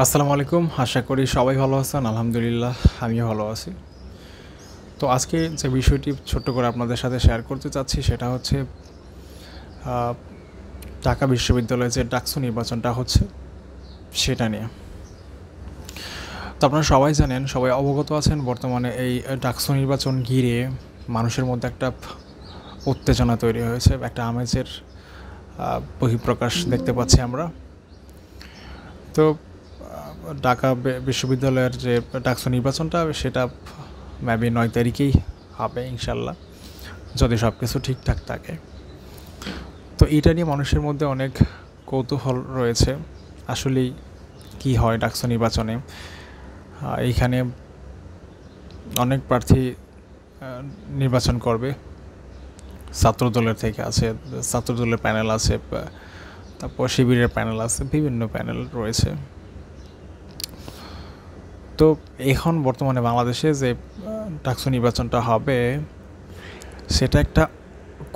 আসসালামু আলাইকুম। আশা করি সবাই ভালো আছেন। আলহামদুলিল্লাহ আমিও ভালো আছি। তো আজকে যে বিষয়টি ছোট্ট করে আপনাদের সাথে শেয়ার করতে চাচ্ছি সেটা হচ্ছে ঢাকা বিশ্ববিদ্যালয়ে যে ডাকসু নির্বাচনটা হচ্ছে সেটা নিয়ে। তো আপনারা সবাই জানেন, সবাই অবগত আছেন, বর্তমানে এই ডাকসু নির্বাচন ঘিরে মানুষের মধ্যে একটা উত্তেজনা তৈরি হয়েছে, একটা আমেজের বহিঃপ্রকাশ দেখতে পাচ্ছি আমরা। তো ঢাকা বিশ্ববিদ্যালয়ের যে ডাকসু নির্বাচনটা সেটা মেবি 9 তারিখেই হবে ইনশাল্লাহ, যদি সব কিছু ঠিকঠাক থাকে। তো এটা নিয়ে মানুষের মধ্যে অনেক কৌতূহল রয়েছে, আসলেই কি হয় ডাকসু নির্বাচনে। এইখানে অনেক প্রার্থী নির্বাচন করবে, ছাত্রদলের থেকে আছে, ছাত্রদলের প্যানেল আছে, তারপর শিবিরের প্যানেল আছে, বিভিন্ন প্যানেল রয়েছে। তো এখন বর্তমানে বাংলাদেশে যে ডাকসু নির্বাচনটা হবে সেটা একটা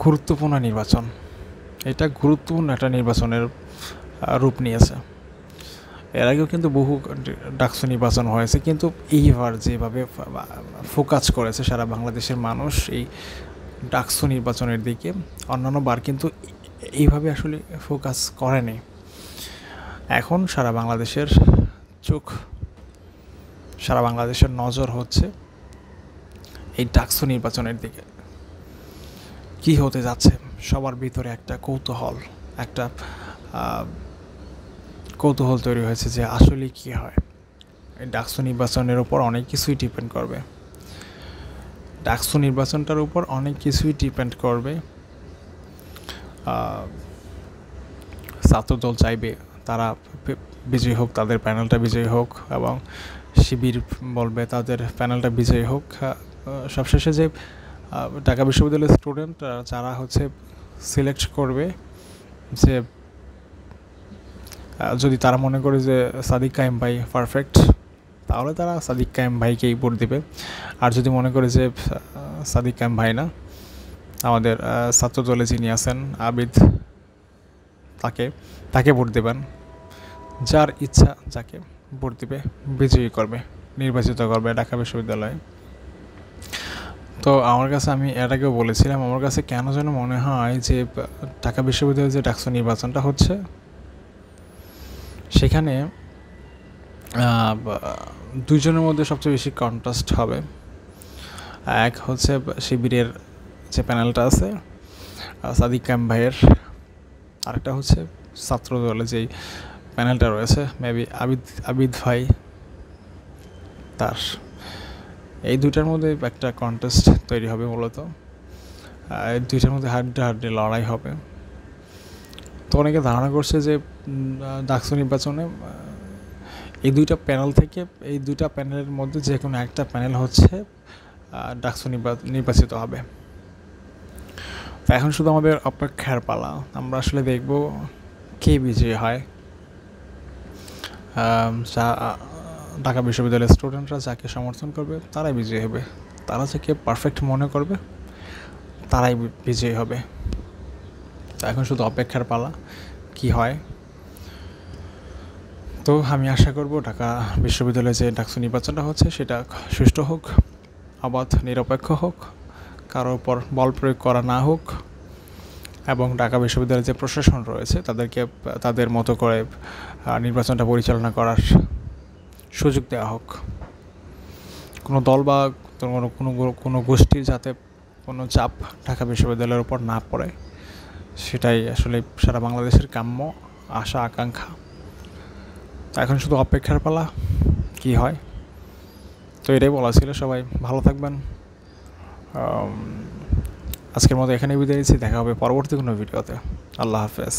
গুরুত্বপূর্ণ নির্বাচন। এটা গুরুত্বপূর্ণ একটা নির্বাচনের রূপ নিয়েছে। এর আগেও কিন্তু বহু ডাকসু নির্বাচন হয়েছে, কিন্তু এইবার যেভাবে ফোকাস করেছে সারা বাংলাদেশের মানুষ এই ডাকসু নির্বাচনের দিকে, অন্যান্য বার কিন্তু এইভাবে আসলে ফোকাস করেনি। এখন সারা বাংলাদেশের চোখ, সারা বাংলাদেশের নজর হচ্ছে এই ডাকসু নির্বাচনের দিকে। কি হতে যাচ্ছে সবার ভিতরে একটা কৌতূহল তৈরি হয়েছে যে আসলে কি হয়। এই ডাকসু নির্বাচনের উপর অনেক কিছুই ডিপেন্ড করবে, ডাকসু নির্বাচনটার উপর অনেক কিছুই ডিপেন্ড করবে। ছাত্রদল চাইবে তারা বিজয়ী হোক, তাদের প্যানেলটা বিজয়ী হোক, এবং শিবির বলবে তাদের প্যানেলটা বিজয়ী হোক। সবশেষে যে ঢাকা বিশ্ববিদ্যালয়ের স্টুডেন্ট যারা হচ্ছে সিলেক্ট করবে, যে যদি তারা মনে করে যে সাদিক কায়েম ভাই পারফেক্ট, তাহলে তারা সাদিক কায়েম ভাইকেই ভোট দেবে। আর যদি মনে করে যে সাদিক কায়েম ভাই না, আমাদের ছাত্রদলে যিনি আছেন আবিদ, তাকে ভোট দেবেন। যার ইচ্ছা যাকে ভোট দেবে বিজয়ী করবে, নির্বাচিত করবে ঢাকা বিশ্ববিদ্যালয়ে। তো আমার কাছে, আমি এর আগেও বলেছিলাম, আমার কাছে কেন যেন মনে হয় যে ঢাকা বিশ্ববিদ্যালয়ে যে ডাকসু নির্বাচনটা হচ্ছে সেখানে দুইজনের মধ্যে সবচেয়ে বেশি কন্ট্রাস্ট হবে। এক হচ্ছে শিবিরের যে প্যানেলটা আছে সাদিক কায়েম ভাইয়ের, আরেকটা হচ্ছে ছাত্রদলে যেই প্যানেলটা রয়েছে মেবি আবিদ ভাই তার। এই দুইটার মধ্যে একটা কন্টেস্ট তৈরি হবে মূলত, এই দুইটার মধ্যে হাড্ডাহাড্ডি লড়াই হবে। তো অনেকে ধারণা করছে যে ডাকসু নির্বাচনে এই দুইটা প্যানেল থেকে, এই দুইটা প্যানেলের মধ্যে যে কোনো একটা প্যানেল হচ্ছে ডাকসু নির্বাচিত হবে। তো এখন শুধু আমাদের অপেক্ষার পালা, আমরা আসলে দেখব কে বিজয়ী হয়। ঢাকা বিশ্ববিদ্যালয়ের স্টুডেন্টরা যাকে সমর্থন করবে তারাই বিজয়ী হবে, তারা যাকে পারফেক্ট মনে করবে তারাই বিজয়ী হবে। তো এখন শুধু অপেক্ষার পালা কি হয়। তো আমি আশা করব ঢাকা বিশ্ববিদ্যালয়ে যে ডাকসু নির্বাচনটা হচ্ছে সেটা সুষ্ঠু হোক, অবাধ নিরপেক্ষ হোক, কারোর উপর বল প্রয়োগ করা না হোক, এবং ঢাকা বিশ্ববিদ্যালয়ের যে প্রশাসন রয়েছে তাদেরকে তাদের মতো করে নির্বাচনটা পরিচালনা করার সুযোগ দেওয়া হোক। কোনো দল বা কোনো গোষ্ঠীর যাতে কোনো চাপ ঢাকা বিশ্ববিদ্যালয়ের উপর না পড়ে, সেটাই আসলে সারা বাংলাদেশের কাম্য, আশা, আকাঙ্ক্ষা। এখন শুধু অপেক্ষার পালা কি হয়। তো এটাই বলা ছিল। সবাই ভালো থাকবেন। আজকের মতো এখানেই বিদায় নিচ্ছি, দেখা হবে পরবর্তী কোনো ভিডিওতে। আল্লাহ হাফেজ।